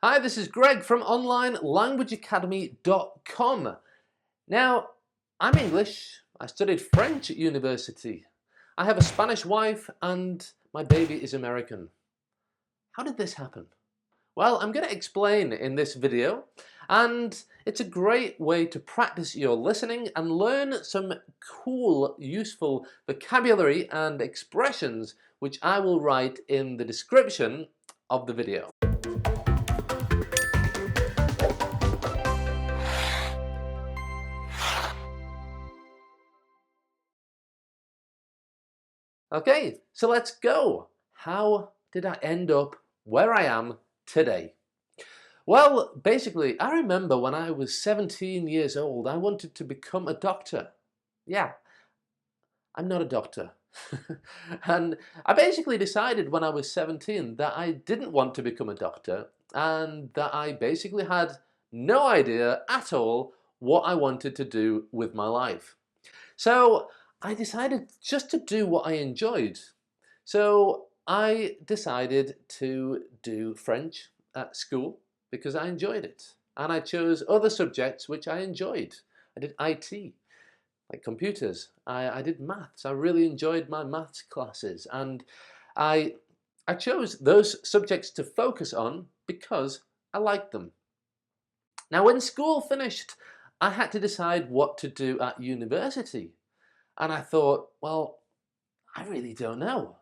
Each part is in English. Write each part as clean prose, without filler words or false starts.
Hi, this is Greg from onlinelanguageacademy.com. Now, I'm English. I studied French at university. I have a Spanish wife and my baby is American. How did this happen? Well, I'm going to explain in this video, and it's a great way to practice your listening and learn some cool, useful vocabulary and expressions which I will write in the description of the video. Okay, so let's go. How did I end up where I am today? Well, basically, I remember when I was 17 years old, I wanted to become a doctor. Yeah, I'm not a doctor. And I basically decided when I was 17 that I didn't want to become a doctor and that I basically had no idea at all what I wanted to do with my life. So I decided just to do what I enjoyed. So I decided to do French at school because I enjoyed it. And I chose other subjects which I enjoyed. I did IT, like computers. I did maths. I really enjoyed my maths classes. And I, I chose those subjects to focus on because I liked them. Now, when school finished, I had to decide what to do at university. And I thought, well, I really don't know.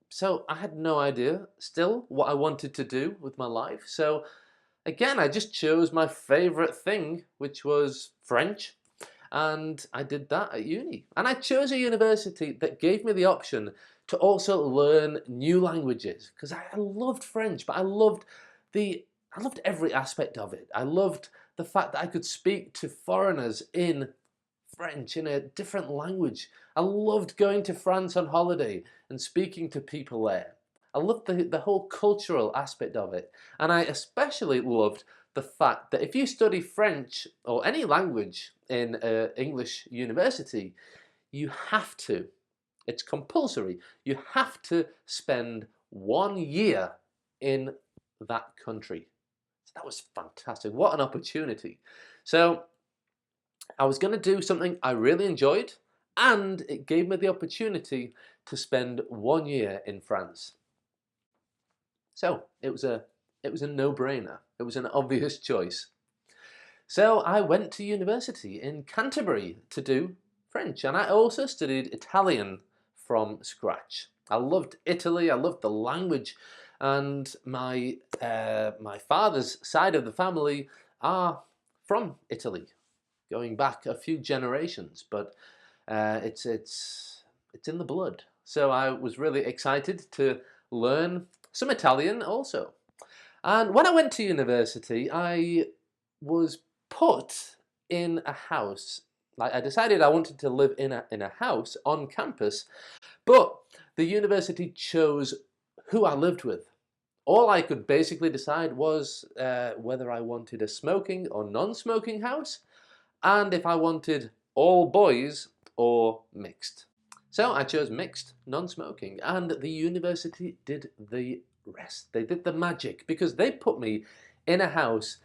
So I had no idea still what I wanted to do with my life. So again, I just chose my favorite thing, which was French. And I did that at uni. And I chose a university that gave me the option to also learn new languages because I loved French, but I loved every aspect of it. I loved the fact that I could speak to foreigners in French, in a different language. I loved going to France on holiday and speaking to people there. I loved the whole cultural aspect of it. And I especially loved the fact that if you study French or any language in an English university, you have to, it's compulsory, you have to spend 1 year in that country. So that was fantastic. What an opportunity. So I was going to do something I really enjoyed, and it gave me the opportunity to spend 1 year in France. So it was a no-brainer. It was an obvious choice. So I went to university in Canterbury to do French, and I also studied Italian from scratch. I loved Italy. I loved the language, and my father's side of the family are from Italy, going back a few generations, but it's in the blood. So I was really excited to learn some Italian also. And when I went to university, I was put in a house. Like I decided I wanted to live in a house on campus, but the university chose who I lived with. All I could basically decide was whether I wanted a smoking or non-smoking house, and if I wanted all boys or mixed. So I chose mixed, non-smoking, and the university did the rest. They did the magic because they put me in a house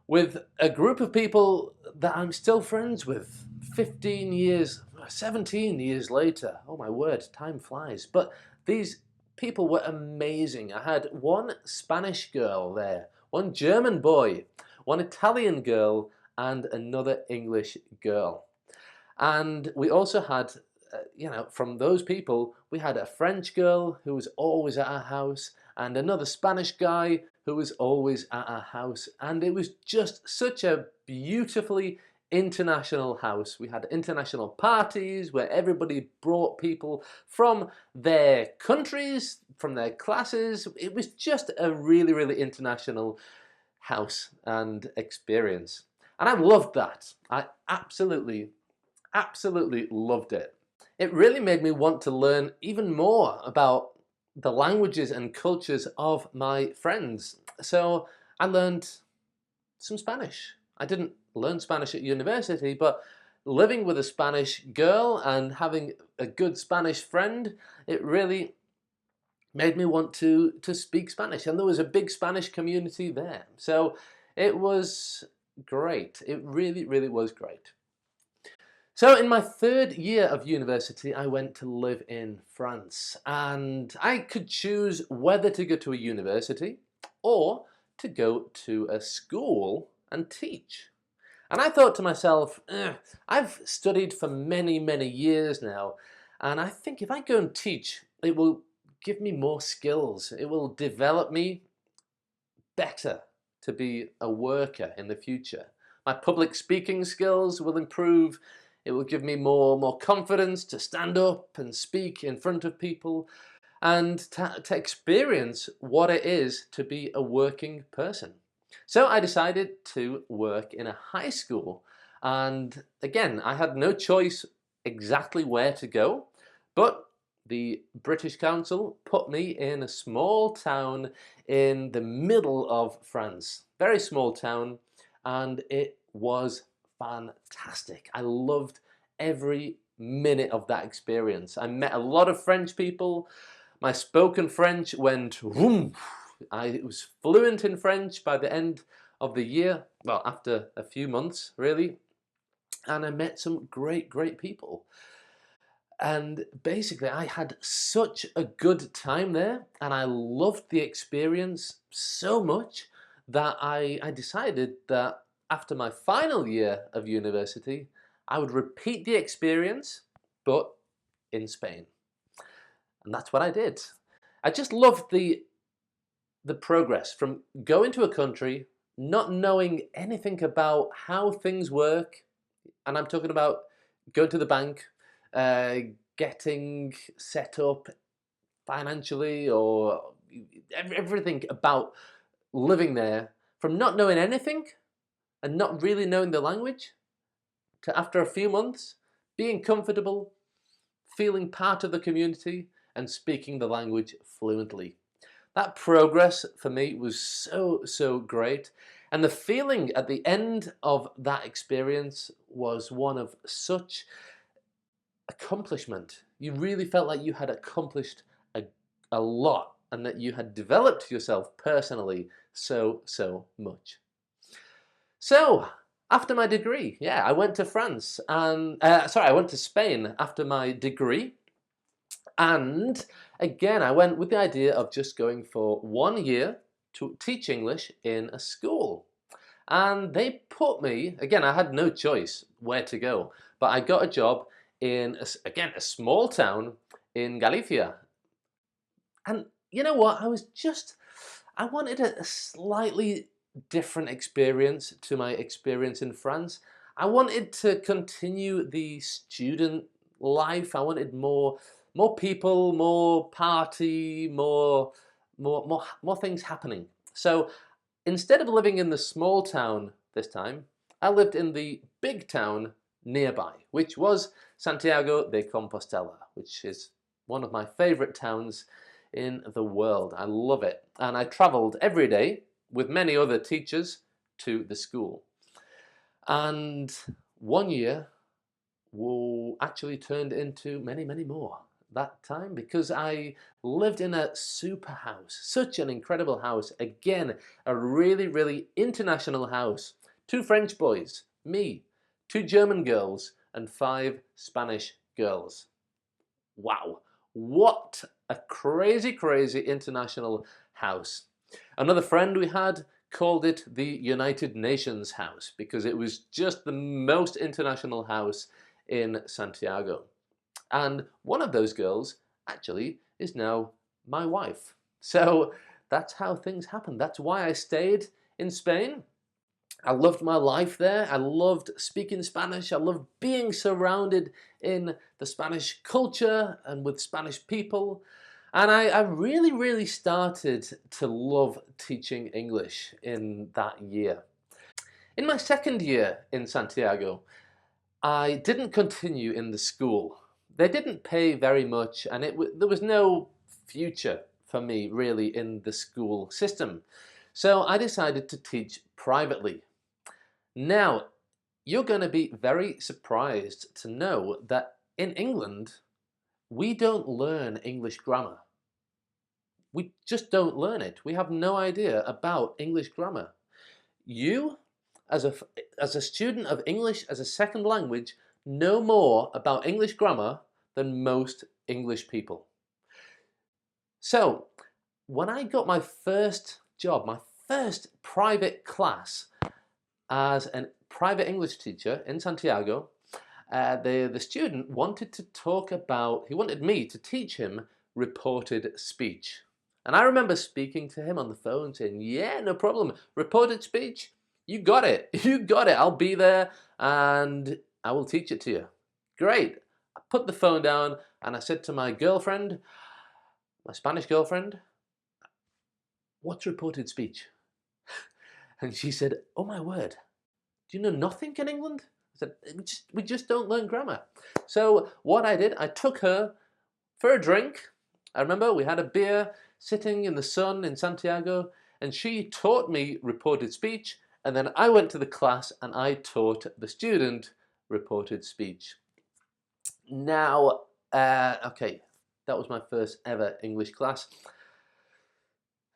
with a group of people that I'm still friends with 15 years, 17 years later. Oh my word, time flies. But these people were amazing. I had one Spanish girl there, one German boy, one Italian girl, and another English girl. And we also had, from those people, we had a French girl who was always at our house and another Spanish guy who was always at our house. And it was just such a beautifully international house. We had international parties where everybody brought people from their countries, from their classes. It was just a really, really international house and experience. And I loved that. I absolutely loved it. It really made me want to learn even more about the languages and cultures of my friends. So I learned some Spanish. I didn't learn Spanish at university, but living with a Spanish girl and having a good Spanish friend, it really made me want to speak Spanish, and there was a big Spanish community there. So it was great. It really, really was great. So in my third year of university, I went to live in France, and I could choose whether to go to a university or to go to a school and teach. And I thought to myself, I've studied for many, many years now, and I think if I go and teach, it will give me more skills. It will develop me better to be a worker in the future. My public speaking skills will improve. It will give me more confidence to stand up and speak in front of people and to experience what it is to be a working person. So I decided to work in a high school, and again, I had no choice exactly where to go, but the British Council put me in a small town in the middle of France. Very small town, and it was fantastic. I loved every minute of that experience. I met a lot of French people. My spoken French went vroom. I was fluent in French by the end of the year, well, after a few months, really. And I met some great, great people. And basically, I had such a good time there, and I loved the experience so much that I decided that after my final year of university, I would repeat the experience, but in Spain. And that's what I did. I just loved the progress from going to a country, not knowing anything about how things work, and I'm talking about going to the bank, uh, getting set up financially, or everything about living there, from not knowing anything and not really knowing the language, to after a few months, being comfortable, feeling part of the community, and speaking the language fluently. That progress for me was so great. And the feeling at the end of that experience was one of such accomplishment. You really felt like you had accomplished a lot, and that you had developed yourself personally so much. So, after my degree, yeah, I went to France and, I went to Spain after my degree. And again, I went with the idea of just going for 1 year to teach English in a school. And they put me, again, I had no choice where to go, but I got a job in, again, a small town in Galicia. And you know what? I wanted a slightly different experience to my experience in France. I wanted to continue the student life. I wanted more people, more party, more things happening. So instead of living in the small town this time, I lived in the big town nearby, which was Santiago de Compostela, which is one of my favorite towns in the world. I love it. And I traveled every day with many other teachers to the school. And 1 year actually turned into many more that time, because I lived in a super house, such an incredible house. Again, a really international house. 2 French boys, me, 2 German girls, and 5 Spanish girls. Wow, what a crazy international house. Another friend we had called it the United Nations house, because it was just the most international house in Santiago. And one of those girls actually is now my wife. So that's how things happen. That's why I stayed in Spain. I loved my life there. I loved speaking Spanish. I loved being surrounded in the Spanish culture and with Spanish people. And I really started to love teaching English in that year. In my second year in Santiago, I didn't continue in the school. They didn't pay very much, and there was no future for me really in the school system. So I decided to teach privately. Now, you're going to be very surprised to know that in England, we don't learn English grammar. we just don't learn it. We have no idea about English grammar. You, as a student of English as a second language, know more about English grammar than most English people. So, when I got my first job, my first private class as a private English teacher in Santiago, the student wanted to talk about, he wanted me to teach him reported speech. And I remember speaking to him on the phone saying, yeah, no problem, reported speech, you got it, you got it, I'll be there and I will teach it to you. Great. I put the phone down and I said to my girlfriend, my Spanish girlfriend, what's reported speech? And she said, oh my word, do you know nothing in England? I said, we just don't learn grammar. So what I did, I took her for a drink. I remember we had a beer sitting in the sun in Santiago, and she taught me reported speech, and then I went to the class and I taught the student reported speech. Now, okay, that was my first ever English class.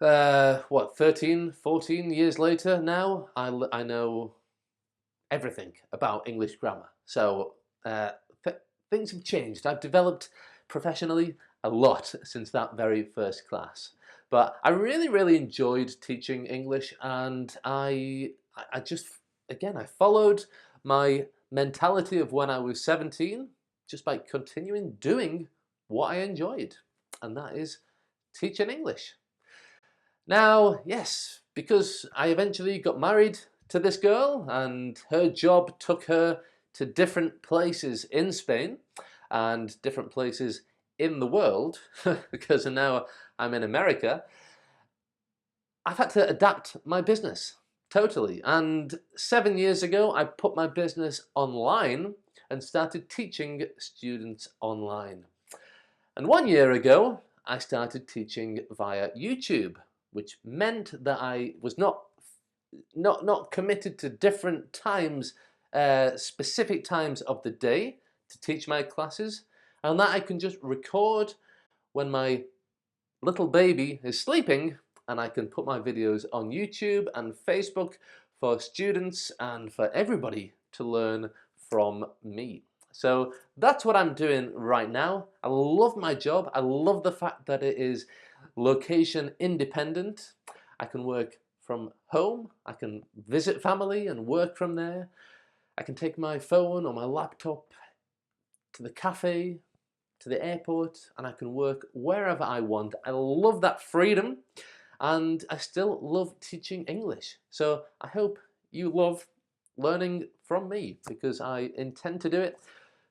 13, 14 years later now, I know everything about English grammar. So things have changed. I've developed professionally a lot since that very first class. But I really enjoyed teaching English, and I just, again, I followed my mentality of when I was 17 just by continuing doing what I enjoyed, and that is teaching English. Now, yes, because I eventually got married to this girl and her job took her to different places in Spain and different places in the world, because now I'm in America, I've had to adapt my business totally. And 7 years ago, I put my business online and started teaching students online. And 1 year ago, I started teaching via YouTube, which meant that I was not committed to different times, specific times of the day to teach my classes, and that I can just record when my little baby is sleeping, and I can put my videos on YouTube and Facebook for students and for everybody to learn from me. So that's what I'm doing right now. I love my job. I love the fact that it is location independent. I can work from home. I can visit family and work from there. I can take my phone or my laptop to the cafe, to the airport, and I can work wherever I want. I love that freedom, and I still love teaching English. So I hope you love learning from me, because I intend to do it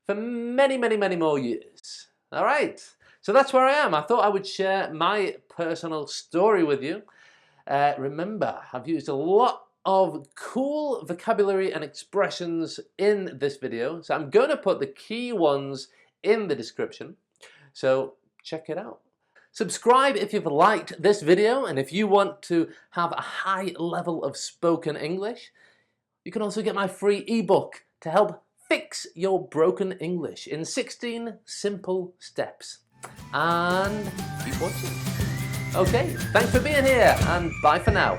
for many more years. All right, so that's where I am. I thought I would share my personal story with you. Remember, I've used a lot of cool vocabulary and expressions in this video, so I'm going to put the key ones in the description, so check it out. Subscribe if you've liked this video, and if you want to have a high level of spoken English, you can also get my free ebook to help fix your broken English in 16 simple steps. And keep watching. Okay, thanks for being here, and bye for now.